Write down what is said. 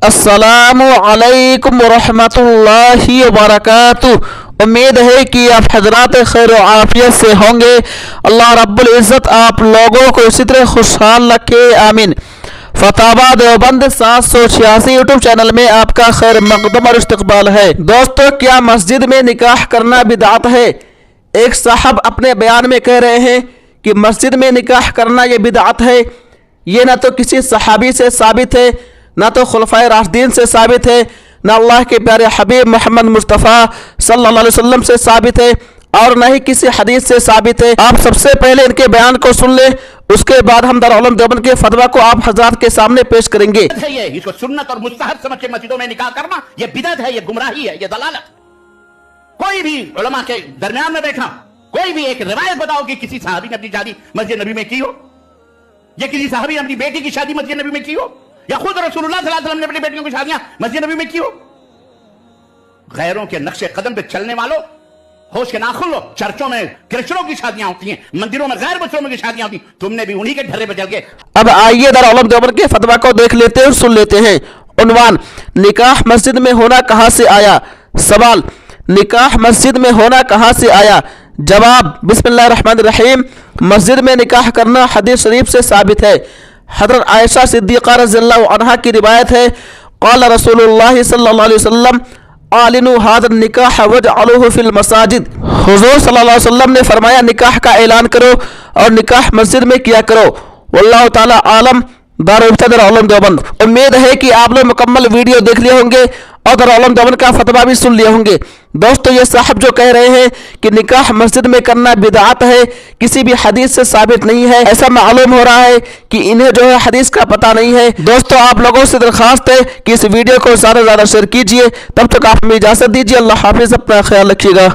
अस्सलामु अलैकुम वरहमतुल्लाहि वबरकातुह। उम्मीद है कि आप हजरात खैर व आफियत से होंगे। अल्लाह रब्बुल इज़्ज़त आप लोगों को इसी तरह खुशहाल रखे, आमीन। फतावा देवबंद 786 यूट्यूब चैनल में आपका खैर मकदम और इस्तकबाल है। दोस्तों, क्या मस्जिद में निकाह करना बिदअत है? एक साहब अपने बयान में कह रहे हैं कि मस्जिद में निकाह करना ये बिदअत है। ये ना तो किसी सहाबी से साबित है, ना तो खुलफाए राशिदीन से साबित है, ना अल्लाह के प्यारे हबीब मोहम्मद मुस्तफ़ा सल्लल्लाहु अलैहि वसल्लम से साबित है, और न ही किसी हदीस से साबित है। आप सबसे पहले इनके बयान को सुन ले, उसके बाद हम दारुल उलूम देवबंद के फतवा को आप हजरात के सामने पेश करेंगे। ये इसको सुन्नत और मुस्तहब समझ के मस्जिदों में निकाह करना ये बिदअत है, ये गुमराही है, ये दलालत। कोई भी उलमा के दरमियान में बैठा कोई भी एक रिवायत बताओ कि किसी सहाबी ने अपनी शादी मस्जिद नबी में की हो, या किसी सहाबी ने अपनी बेटी की शादी मस्जिद नबी में की हो, या खुद रसूलुल्लाह सल्लल्लाहु अलैहि वसल्लम ने अपनी बेटियों की शादियां मस्जिद नबी में की हो। गैरों के नक्शे कदम पे चलने वालों, होश के नाखुन लो। चर्चों में क्रिश्चियनों की शादियां होती हैं, मंदिरों में गैर मुसलमानों की शादियां होती हैं, तुमने भी उन्हीं के ढर्रे पे चल के। अब आइए दारुल उलूम देवबंद के फतवा को देख लेते हैं और सुन लेते हैं। उन्वान, निकाह मस्जिद में होना कहां से आया? सवाल, निकाह मस्जिद में होना कहां से आया? जवाब, बिस्मिल्लाहिर्रहमानिर्रहीम। मस्जिद में निकाह करना हदीस शरीफ से साबित है। हज़रत आयशा सिद्दीक़ा रज़ियल्लाहु अन्हा की रिवायत है, क़ाल रसूलुल्लाह सल्लल्लाहु अलैहि वसल्लम आलिनु हाज़ा निकाह वजअलूहु फिल मसाजिद। हुज़ूर सल्लल्लाहु अलैहि वसल्लम ने फरमाया, निकाह का ऐलान करो और निकाह मस्जिद में किया करो। वल्लाहु ताला आलम। दारुल उलूम देवबंद। उम्मीद है कि आप लोग मुकम्मल वीडियो देख लिए होंगे और दारुल उलूम देवबंद का फतवा भी सुन लिए होंगे। दोस्तों, ये साहब जो कह रहे हैं कि निकाह मस्जिद में करना बिदअत है, किसी भी हदीस से साबित नहीं है, ऐसा मालूम हो रहा है कि इन्हें जो है हदीस का पता नहीं है। दोस्तों, आप लोगों से दरख्वास्त है कि इस वीडियो को ज़्यादा से ज़्यादा शेयर कीजिए। तब तक आप हमें इजाज़त दीजिए। अल्लाह हाफिज़, अपना ख्याल रखिएगा।